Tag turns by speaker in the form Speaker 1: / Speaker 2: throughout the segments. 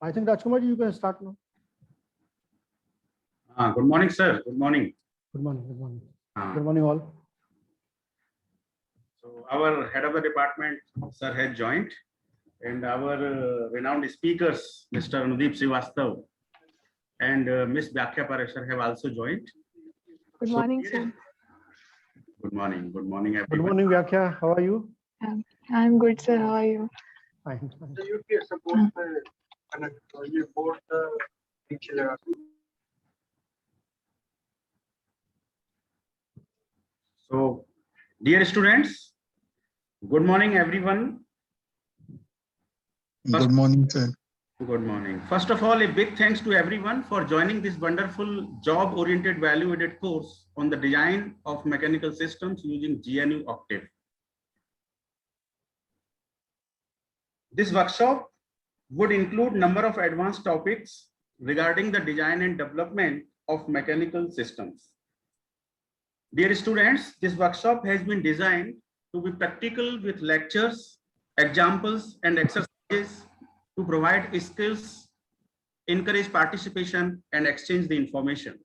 Speaker 1: I think Rajkumar, you can start now.
Speaker 2: Good morning, sir. Good morning.
Speaker 1: Good morning. Good morning.
Speaker 2: Uh,
Speaker 1: Good morning, all.
Speaker 2: So our head of the department, sir, has joined, and our renowned speakers, Mr. Anudeep Srivastav and Miss Byakhya Parashar have also joined.
Speaker 3: Good morning, sir.
Speaker 2: Good morning. Good morning,
Speaker 1: Good
Speaker 2: everyone.
Speaker 1: morning, Vyakhya. How are you?
Speaker 3: I'm good, sir. How are you?
Speaker 1: Fine. Fine.
Speaker 2: So, dear students, good morning, everyone.
Speaker 4: Good morning, sir.
Speaker 2: Good morning. First of all, a big thanks to everyone for joining this wonderful job-oriented value-added course on the design of mechanical systems using GNU Octave. This workshop would include number of advanced topics regarding the design and development of mechanical systems. Dear students, this workshop has been designed to be practical with lectures, examples, and exercises to provide skills, encourage participation, and exchange the information.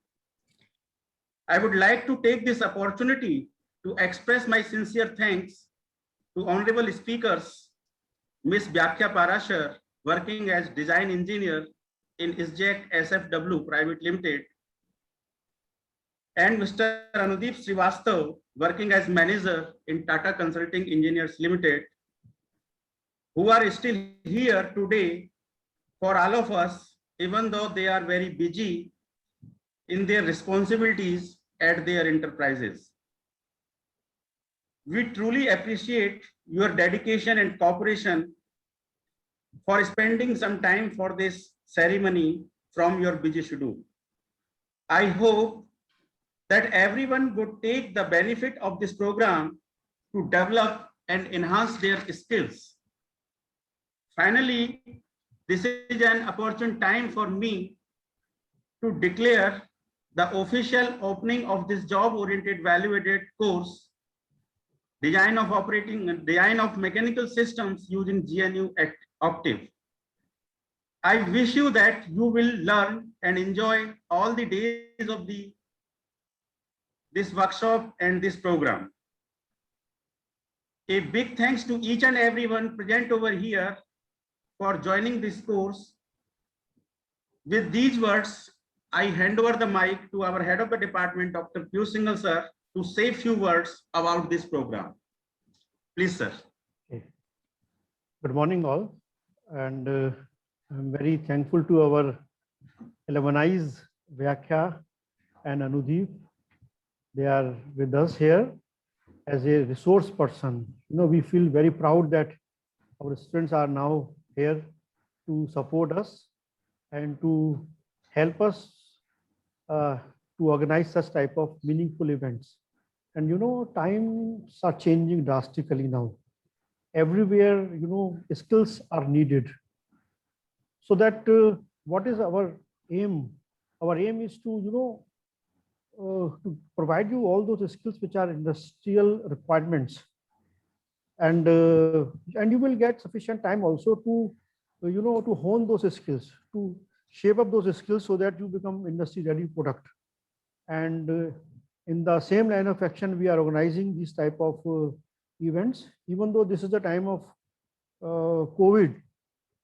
Speaker 2: I would like to take this opportunity to express my sincere thanks to honorable speakers, Ms. Byakhya Parashar, working as design engineer in ISJAC SFW Private Limited, and Mr. Anudeep Srivastav, working as manager in Tata Consulting Engineers Limited, who are still here today for all of us, even though they are very busy in their responsibilities at their enterprises. We truly appreciate your dedication and cooperation for spending some time for this ceremony from your busy schedule. I hope that everyone would take the benefit of this program to develop and enhance their skills. Finally, this is an opportune time for me to declare the official opening of this job-oriented value-added course, design of mechanical systems using GNU Octave. I wish you that you will learn and enjoy all the days of this workshop and this program. A big thanks to each and everyone present over here for joining this course. With these words, I hand over the mic to our head of the department, Dr. Piyush Singhal sir, to say a few words about this program. Please, sir.
Speaker 1: Okay. Good morning, all. And I'm very thankful to our alumni, Vyakhya and Anudeep. They are with us here as a resource person. You know, we feel very proud that our students are now here to support us and to help us to organize such type of meaningful events. And you know, times are changing drastically now. Everywhere, you know, skills are needed. So that what is our aim? Our aim is to, you know, to provide you all those skills which are industrial requirements, and you will get sufficient time also to, you know, to hone those skills, to shape up those skills so that you become industry ready product. And in the same line of action, we are organizing these type of events, even though this is the time of COVID,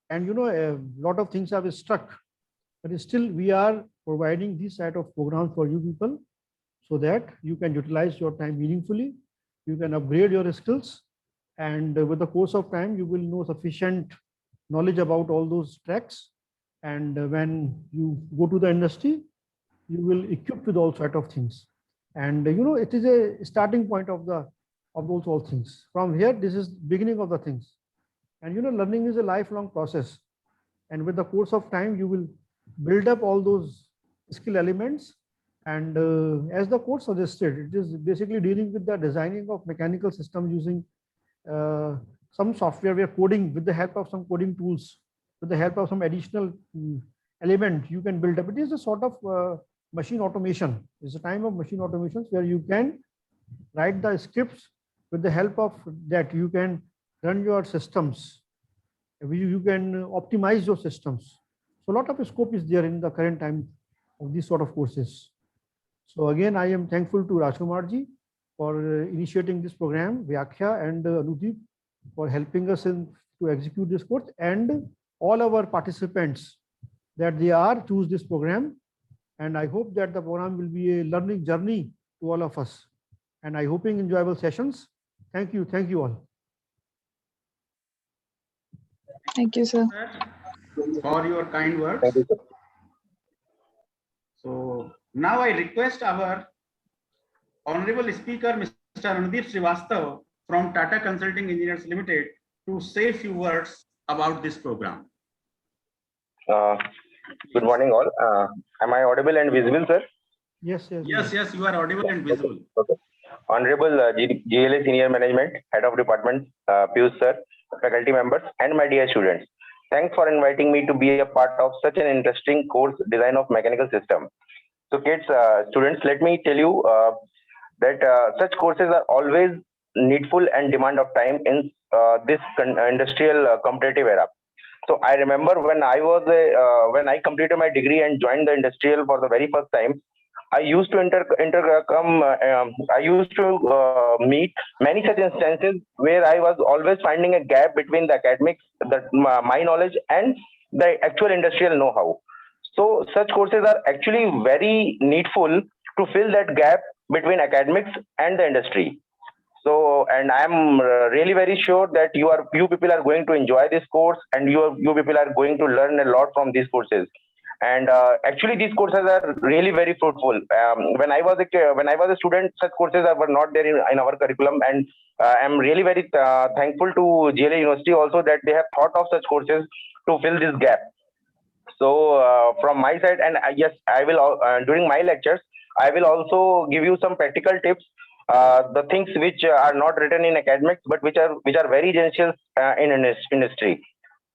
Speaker 1: and you know, a lot of things have struck, but still we are providing this type of program for you people so that you can utilize your time meaningfully, you can upgrade your skills, and with the course of time, you will know sufficient knowledge about all those tracks. And when you go to the industry, you will equip with all sort of things. And you know, it is a starting point of those all things. From here, this is beginning of the things. And you know, learning is a lifelong process. And with the course of time, you will build up all those skill elements. And as the course suggested, it is basically dealing with the designing of mechanical systems using some software where coding, with the help of some coding tools, with the help of some additional element, you can build up. It is a sort of machine automation. It's a time of machine automations where you can write the scripts. With the help of that, you can run your systems. You can optimize your systems. So a lot of scope is there in the current time of these sort of courses. So again, I am thankful to Rajkumar ji for initiating this program, Vyakhya, and Anudeep for helping us to execute this course, and all our participants that they are choose this program. And I hope that the program will be a learning journey to all of us. And I hoping enjoyable sessions. Thank you all.
Speaker 3: Thank you, sir.
Speaker 2: For your kind words. So now I request our honorable speaker, Mr. Anudeep Srivastav from Tata Consulting Engineers Limited, to say a few words about this program.
Speaker 4: Good morning, all. Am I audible and visible, sir?
Speaker 1: Yes.
Speaker 2: Yes, you are audible and visible.
Speaker 4: Okay. Honorable GLA Senior Management, Head of Department, Piyush sir, faculty members, and my dear students. Thanks for inviting me to be a part of such an interesting course, Design of Mechanical System. So kids, students, let me tell you that such courses are always needful and demand of time in this industrial competitive era. So I remember when I completed my degree and joined the industrial for the very first time, I used to meet many such instances where I was always finding a gap between the academics, my knowledge, and the actual industrial know-how. So such courses are actually very needful to fill that gap between academics and the industry. So, and I am really very sure that you people are going to enjoy this course, and you people are going to learn a lot from these courses. And actually, these courses are really very fruitful. When I was a student, such courses were not there in our curriculum, and I'm really very thankful to GLA University also that they have thought of such courses to fill this gap. So from my side, and yes, I will during my lectures, I will also give you some practical tips, the things which are not written in academics, but which are very essential in industry.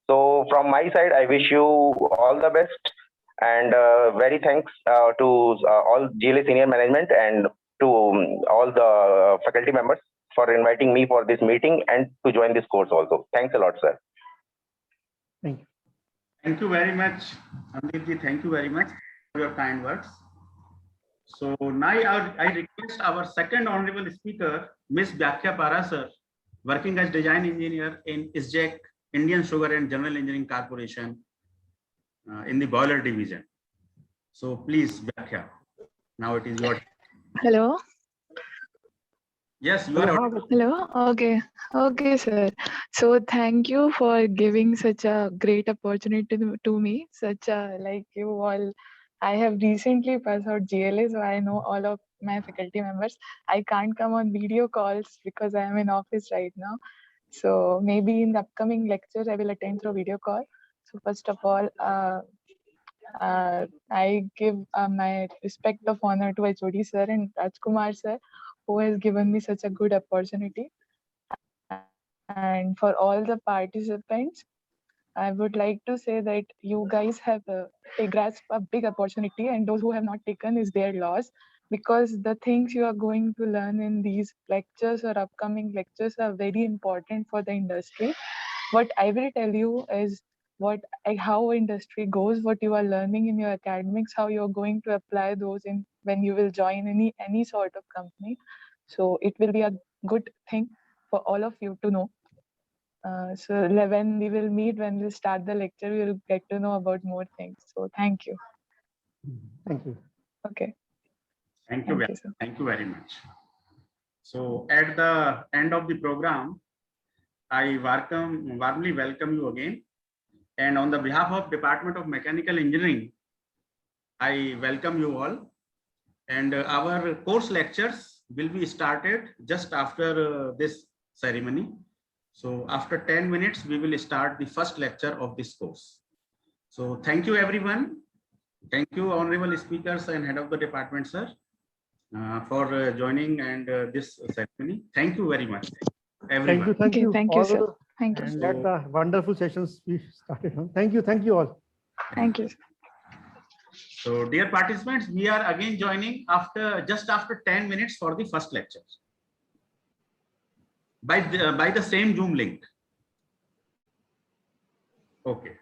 Speaker 4: So from my side, I wish you all the best, and very thanks to all GLA senior management and to all the faculty members for inviting me for this meeting and to join this course also. Thanks a lot, sir.
Speaker 1: Thank you.
Speaker 2: Thank you very much, Anudeep. Thank you very much for your kind words. So now I request our second honorable speaker, Ms. Vyakhya Parasar, working as design engineer in ISJEC, Indian Sugar and General Engineering Corporation, in the boiler division. So please, Vyakhya, now it is your.
Speaker 3: Hello.
Speaker 2: Yes, you are.
Speaker 3: Hello. Okay, sir. So thank you for giving such a great opportunity to me. Like you all, I have recently passed out GLA, so I know all of my faculty members. I can't come on video calls because I am in office right now. So maybe in the upcoming lectures, I will attend through video call. So first of all, I give my respect of honor to HOD sir and Rajkumar sir, who has given me such a good opportunity. And for all the participants, I would like to say that you guys have grasped a big opportunity, and those who have not taken is their loss, because the things you are going to learn in these lectures or upcoming lectures are very important for the industry. What I will tell you is how industry goes, what you are learning in your academics, how you're going to apply those in when you will join any sort of company. So it will be a good thing for all of you to know. So when we will meet, when we start the lecture, we will get to know about more things. So thank you.
Speaker 1: Thank you.
Speaker 3: Okay.
Speaker 2: Thank you very much. So at the end of the program, I warmly welcome you again. And on the behalf of Department of Mechanical Engineering, I welcome you all. And our course lectures will be started just after this ceremony. So after 10 minutes, we will start the first lecture of this course. So thank you, everyone. Thank you, honorable speakers and head of the department, sir, for joining and this ceremony. Thank you very much, everyone.
Speaker 1: Thank you.
Speaker 3: Thank you, sir. Thank you.
Speaker 1: And let the wonderful sessions we started on. Thank you all.
Speaker 3: Thank you.
Speaker 2: So dear participants, we are again joining just after 10 minutes for the first lecture by the same Zoom link. Okay.